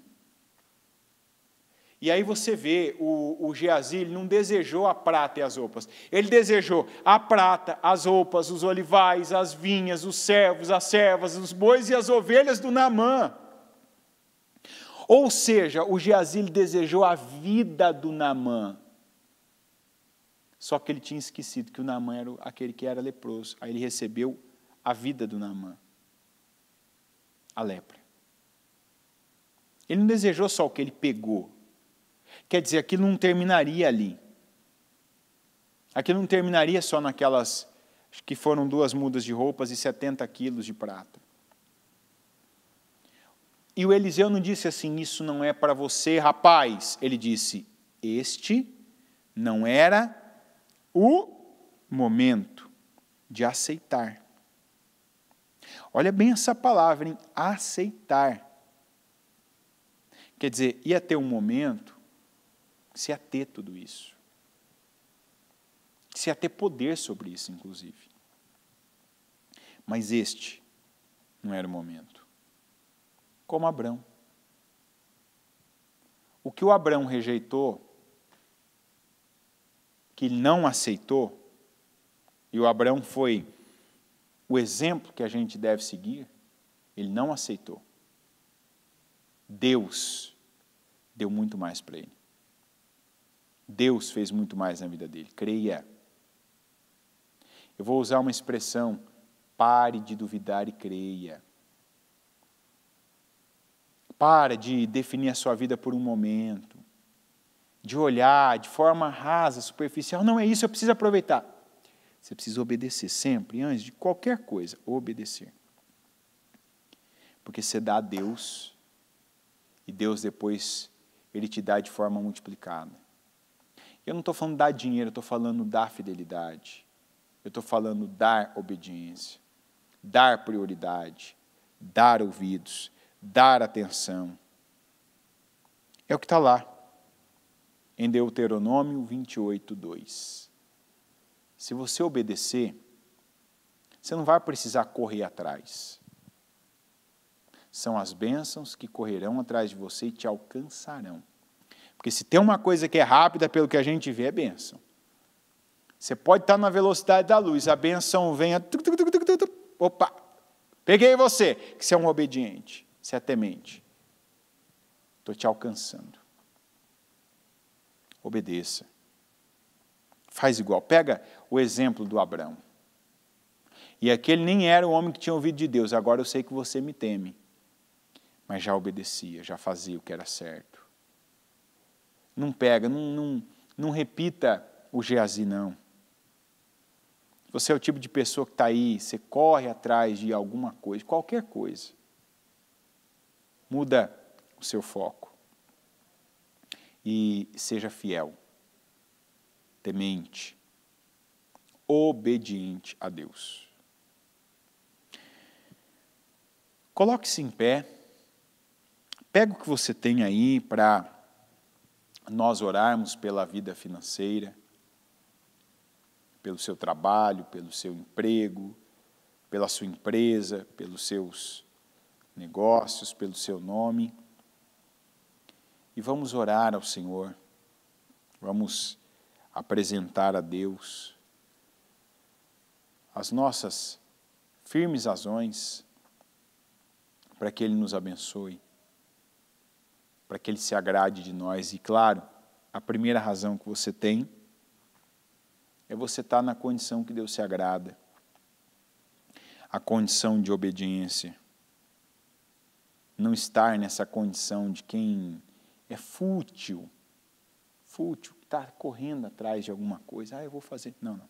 E aí você vê, o Geazi, ele não desejou a prata e as roupas. Ele desejou a prata, as roupas, os olivais, as vinhas, os servos, as servas, os bois e as ovelhas do Naamã. Ou seja, o Geazi ele desejou a vida do Naamã. Só que ele tinha esquecido que o Naamã era aquele que era leproso. Aí ele recebeu a vida do Naamã. A lepra. Ele não desejou só o que ele pegou. Quer dizer, aquilo não terminaria ali. Aquilo não terminaria só Acho que foram 2 mudas de roupas e 70 quilos de prata. E o Eliseu não disse assim, isso não é para você, rapaz. Ele disse, este não era o momento de aceitar. Olha bem essa palavra, em aceitar. Quer dizer, ia ter um momento que se ia ter tudo isso. Que se ia ter poder sobre isso, inclusive. Mas este não era o momento. Como Abrão. O que o Abrão rejeitou, que ele não aceitou, e o Abrão foi o exemplo que a gente deve seguir, ele não aceitou. Deus deu muito mais para ele. Deus fez muito mais na vida dele. Creia. Eu vou usar uma expressão, pare de duvidar e creia. Para de definir a sua vida por um momento, de olhar de forma rasa, superficial. Não é isso, eu preciso aproveitar. Você precisa obedecer sempre, antes de qualquer coisa, obedecer. Porque você dá a Deus, e Deus depois, Ele te dá de forma multiplicada. Eu não estou falando dar dinheiro, eu estou falando dar fidelidade. Eu estou falando dar obediência, dar prioridade, dar ouvidos, dar atenção. É o que está lá, em Deuteronômio 28, 2. Se você obedecer, você não vai precisar correr atrás. São as bênçãos que correrão atrás de você e te alcançarão. Porque se tem uma coisa que é rápida, pelo que a gente vê, é bênção. Você pode estar na velocidade da luz, a bênção vem, opa, peguei você, que você é um obediente, você é temente. Estou te alcançando. Obedeça. Faz igual. Pega o exemplo do Abrão. E aquele nem era o homem que tinha ouvido de Deus. Agora eu sei que você me teme. Mas já obedecia, já fazia o que era certo. Não pega, não repita o Geazi, não. Você é o tipo de pessoa que está aí, você corre atrás de alguma coisa, qualquer coisa. Muda o seu foco. E seja fiel, temente, obediente a Deus. Coloque-se em pé, pega o que você tem aí para nós orarmos pela vida financeira, pelo seu trabalho, pelo seu emprego, pela sua empresa, pelos seus negócios, pelo seu nome. E vamos orar ao Senhor, vamos apresentar a Deus as nossas firmes razões para que Ele nos abençoe, para que Ele se agrade de nós. E claro, a primeira razão que você tem é você estar na condição que Deus se agrada, a condição de obediência. Não estar nessa condição de quem é fútil, que está correndo atrás de alguma coisa. Eu vou fazer. Não.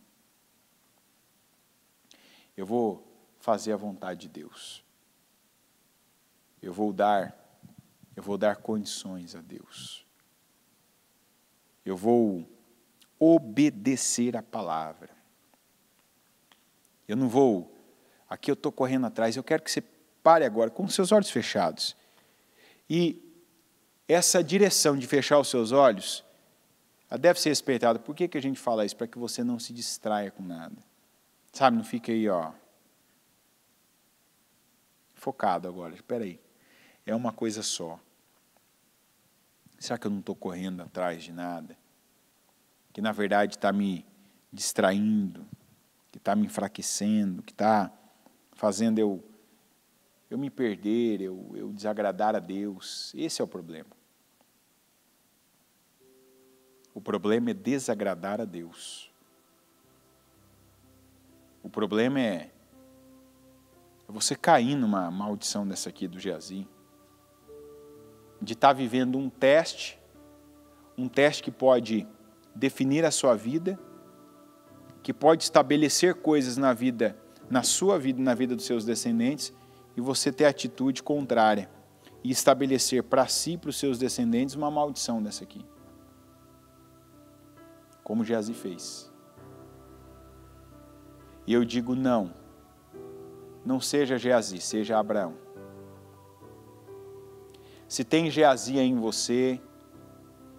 Eu vou fazer a vontade de Deus. Eu vou dar condições a Deus. Eu vou obedecer a palavra. Eu não vou, aqui eu estou correndo atrás, eu quero que você pare agora, com os seus olhos fechados. E essa direção de fechar os seus olhos, ela deve ser respeitada. Por que a gente fala isso? Para que você não se distraia com nada. Sabe, não fica aí, focado agora. Espera aí, é uma coisa só. Será que eu não estou correndo atrás de nada? Que na verdade está me distraindo, que está me enfraquecendo, que está fazendo eu me perder, eu desagradar a Deus. Esse é o problema. O problema é desagradar a Deus. O problema é você cair numa maldição dessa aqui do Geazi, de estar vivendo um teste que pode definir a sua vida que pode estabelecer coisas na vida, na sua vida e na vida dos seus descendentes, e você ter a atitude contrária e estabelecer para si e para os seus descendentes uma maldição dessa aqui. Como Geazi fez. E eu digo não. Não seja Geazi, seja Abraão. Se tem Geazi em você,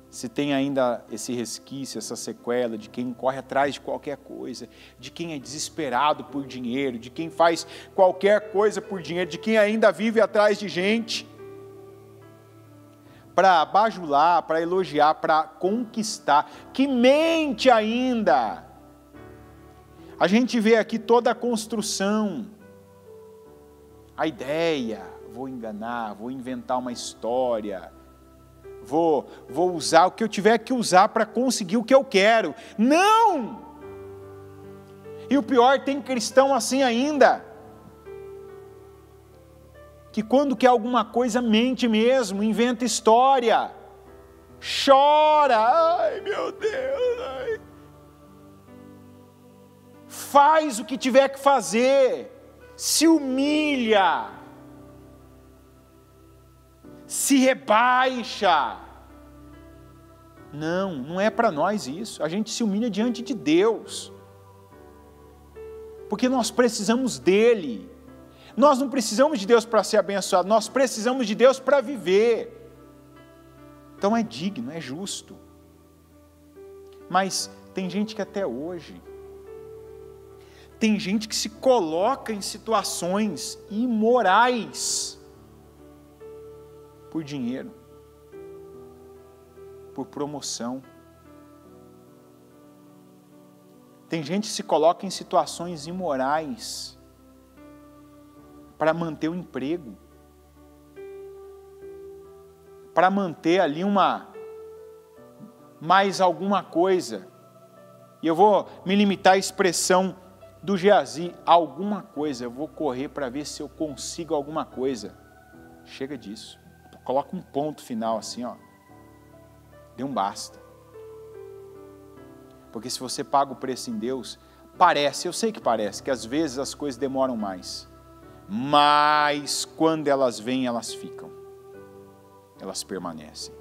se tem ainda esse resquício, essa sequela de quem corre atrás de qualquer coisa, de quem é desesperado por dinheiro, de quem faz qualquer coisa por dinheiro, de quem ainda vive atrás de gente, para bajular, para elogiar, para conquistar, que mente ainda. A gente vê aqui toda a construção, a ideia, vou enganar, vou inventar uma história, vou usar o que eu tiver que usar para conseguir o que eu quero. Não! E o pior, tem cristão assim ainda, que quando quer alguma coisa mente mesmo, inventa história, chora, ai meu Deus, ai. Faz o que tiver que fazer, se humilha, se rebaixa. Não é para nós isso. A gente se humilha diante de Deus, porque nós precisamos dEle. Nós não precisamos de Deus para ser abençoado, nós precisamos de Deus para viver. Então é digno, é justo. Mas tem gente que até hoje, tem gente que se coloca em situações imorais por dinheiro, por promoção. Tem gente que se coloca em situações imorais para manter o emprego, para manter ali mais alguma coisa. E eu vou me limitar à expressão do Geazi, alguma coisa, eu vou correr para ver se eu consigo alguma coisa. Chega disso, coloca um ponto final assim, ó. Dê um basta. Porque se você paga o preço em Deus, parece, eu sei que parece, que às vezes as coisas demoram mais. Mas quando elas vêm, elas ficam. Elas permanecem.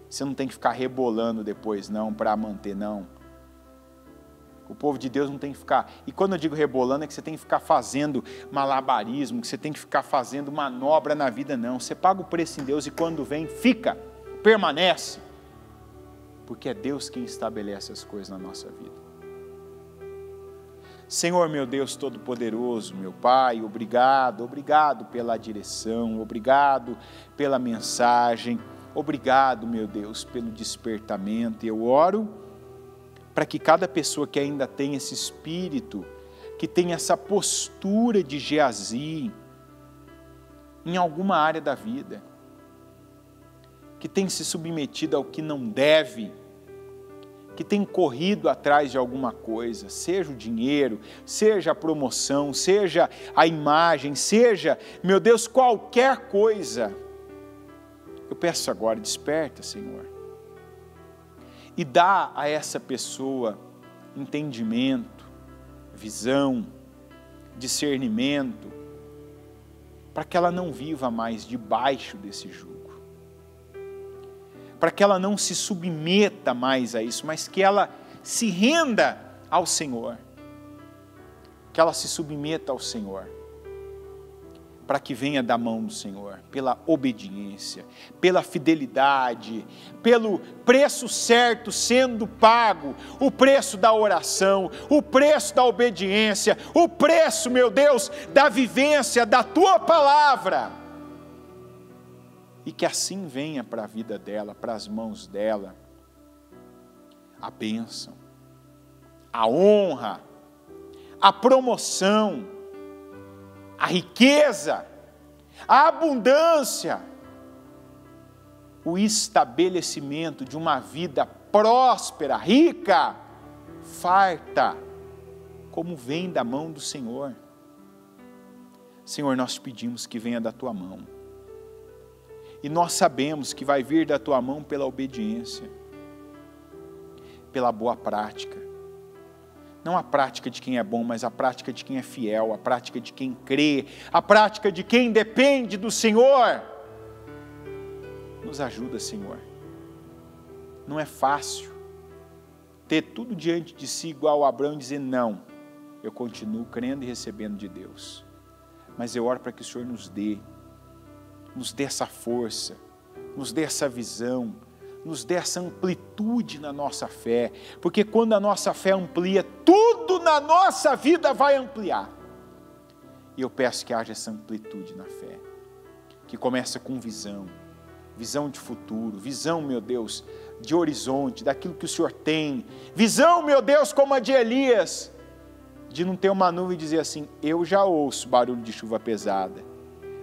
Você não tem que ficar rebolando depois, não, para manter, não. O povo de Deus não tem que ficar. E quando eu digo rebolando, é que você tem que ficar fazendo malabarismo, que você tem que ficar fazendo manobra na vida, não. Você paga o preço em Deus e quando vem, fica, permanece. Porque é Deus quem estabelece as coisas na nossa vida. Senhor, meu Deus Todo-Poderoso, meu Pai, obrigado pela direção, obrigado pela mensagem, obrigado, meu Deus, pelo despertamento. Eu oro para que cada pessoa que ainda tem esse espírito, que tem essa postura de Geazi, em alguma área da vida, que tem se submetido ao que não deve, que tem corrido atrás de alguma coisa, seja o dinheiro, seja a promoção, seja a imagem, seja, meu Deus, qualquer coisa. Eu peço agora, desperta, Senhor, e dá a essa pessoa entendimento, visão, discernimento, para que ela não viva mais debaixo desse jugo, para que ela não se submeta mais a isso, mas que ela se renda ao Senhor, que ela se submeta ao Senhor, para que venha da mão do Senhor, pela obediência, pela fidelidade, pelo preço certo sendo pago, o preço da oração, o preço da obediência, o preço, meu Deus, da vivência da Tua Palavra, e que assim venha para a vida dela, para as mãos dela, a bênção, a honra, a promoção, a riqueza, a abundância, o estabelecimento de uma vida próspera, rica, farta, como vem da mão do Senhor. Senhor, nós pedimos que venha da Tua mão, e nós sabemos que vai vir da Tua mão pela obediência, pela boa prática. Não a prática de quem é bom, mas a prática de quem é fiel, a prática de quem crê, a prática de quem depende do Senhor. Nos ajuda, Senhor. Não é fácil ter tudo diante de si igual a Abraão e dizer não. Eu continuo crendo e recebendo de Deus. Mas eu oro para que o Senhor nos dê essa força, nos dê essa visão, nos dê essa amplitude na nossa fé, porque quando a nossa fé amplia, tudo na nossa vida vai ampliar. E eu peço que haja essa amplitude na fé, que começa com visão de futuro, visão, meu Deus, de horizonte, daquilo que o Senhor tem, visão, meu Deus, como a de Elias, de não ter uma nuvem e dizer assim, eu já ouço barulho de chuva pesada,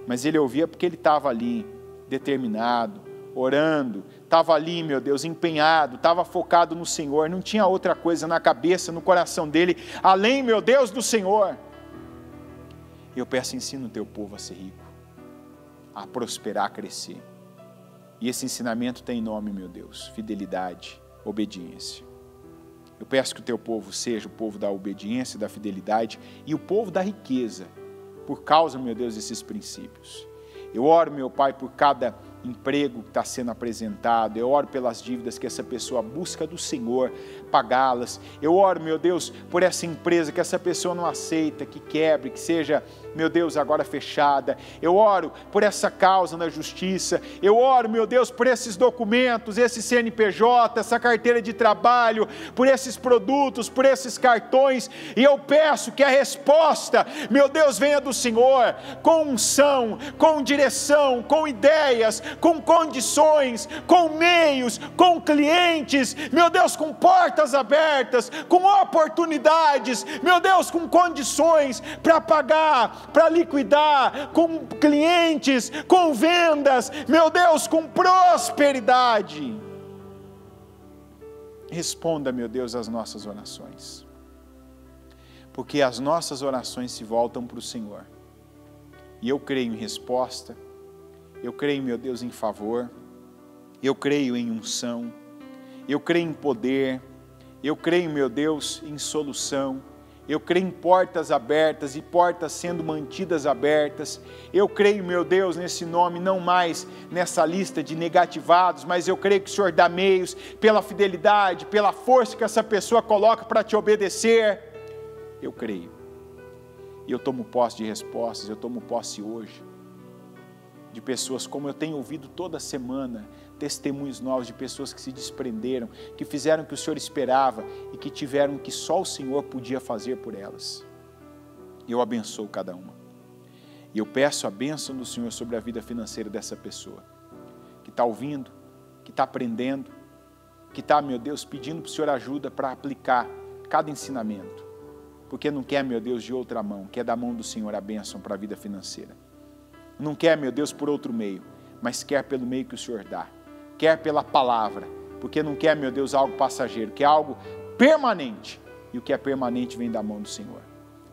mas ele ouvia porque ele estava ali, determinado, orando, estava ali, meu Deus, empenhado, estava focado no Senhor, não tinha outra coisa na cabeça, no coração dele, além, meu Deus, do Senhor. Eu peço, ensina o teu povo a ser rico, a prosperar, a crescer. E esse ensinamento tem nome, meu Deus, fidelidade, obediência. Eu peço que o teu povo seja o povo da obediência, da fidelidade e o povo da riqueza, por causa, meu Deus, desses princípios. Eu oro, meu Pai, por cada emprego que está sendo apresentado, eu oro pelas dívidas que essa pessoa busca do Senhor, pagá-las, eu oro, meu Deus, por essa empresa que essa pessoa não aceita, que quebre, que seja, meu Deus, agora fechada, eu oro por essa causa na justiça, eu oro, meu Deus, por esses documentos, esse CNPJ, essa carteira de trabalho, por esses produtos, por esses cartões, e eu peço que a resposta, meu Deus, venha do Senhor, com unção, com direção, com ideias, com condições, com meios, com clientes, meu Deus, com portas abertas, com oportunidades, meu Deus, com condições para pagar, para liquidar, com clientes, com vendas, meu Deus, com prosperidade. Responda, meu Deus, às nossas orações, porque as nossas orações se voltam para o Senhor, e eu creio em resposta, eu creio, meu Deus, em favor, eu creio em unção, eu creio em poder, eu creio, meu Deus, em solução, eu creio em portas abertas e portas sendo mantidas abertas, eu creio, meu Deus, nesse nome, não mais nessa lista de negativados, mas eu creio que o Senhor dá meios, pela fidelidade, pela força que essa pessoa coloca para te obedecer, eu creio, e eu tomo posse de respostas, eu tomo posse hoje, de pessoas, como eu tenho ouvido toda semana, testemunhos novos de pessoas que se desprenderam, que fizeram o que o Senhor esperava e que tiveram o que só o Senhor podia fazer por elas. Eu abençoo cada uma. E eu peço a bênção do Senhor sobre a vida financeira dessa pessoa, que está ouvindo, que está aprendendo, que está, meu Deus, pedindo para o Senhor ajuda para aplicar cada ensinamento, porque não quer, meu Deus, de outra mão, quer da mão do Senhor a bênção para a vida financeira. Não quer, meu Deus, por outro meio, mas quer pelo meio que o Senhor dá. Quer pela palavra, porque não quer, meu Deus, algo passageiro, quer algo permanente. E o que é permanente vem da mão do Senhor.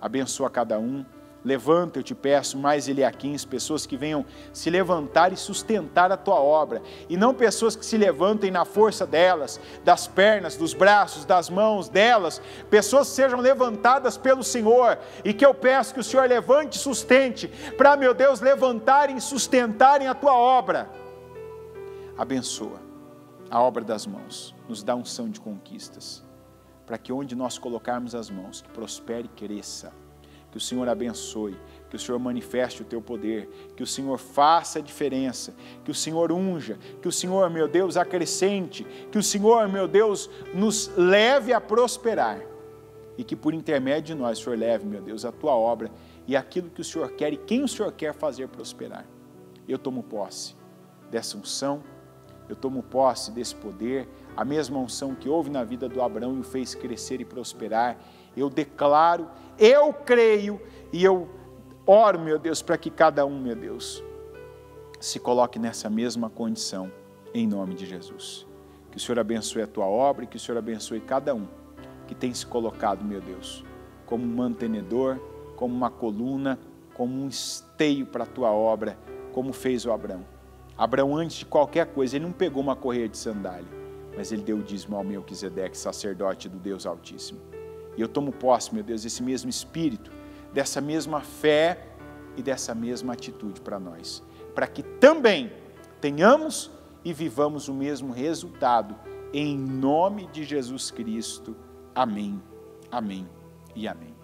Abençoa cada um. Levanta, eu te peço, mais Eliaquins, pessoas que venham se levantar e sustentar a tua obra, e não pessoas que se levantem na força delas, das pernas, dos braços, das mãos delas, pessoas que sejam levantadas pelo Senhor, e que eu peço que o Senhor levante e sustente, para, meu Deus, levantarem e sustentarem a tua obra. Abençoa a obra das mãos, nos dá unção de conquistas, para que onde nós colocarmos as mãos, que prospere e cresça. Que o Senhor abençoe, que o Senhor manifeste o teu poder, que o Senhor faça a diferença, que o Senhor unja, que o Senhor, meu Deus, acrescente, que o Senhor, meu Deus, nos leve a prosperar, e que por intermédio de nós, o Senhor leve, meu Deus, a tua obra, e aquilo que o Senhor quer, e quem o Senhor quer fazer prosperar. Eu tomo posse dessa unção, eu tomo posse desse poder, a mesma unção que houve na vida do Abraão e o fez crescer e prosperar. Eu declaro, eu creio e eu oro, meu Deus, para que cada um, meu Deus, se coloque nessa mesma condição, em nome de Jesus. Que o Senhor abençoe a tua obra e que o Senhor abençoe cada um que tem se colocado, meu Deus, como um mantenedor, como uma coluna, como um esteio para a tua obra, como fez o Abraão. Abraão, antes de qualquer coisa, ele não pegou uma correia de sandália, mas ele deu o dízimo ao Melquisedeque, sacerdote do Deus Altíssimo. E eu tomo posse, meu Deus, desse mesmo espírito, dessa mesma fé e dessa mesma atitude para nós, para que também tenhamos e vivamos o mesmo resultado, em nome de Jesus Cristo. Amém, amém e amém.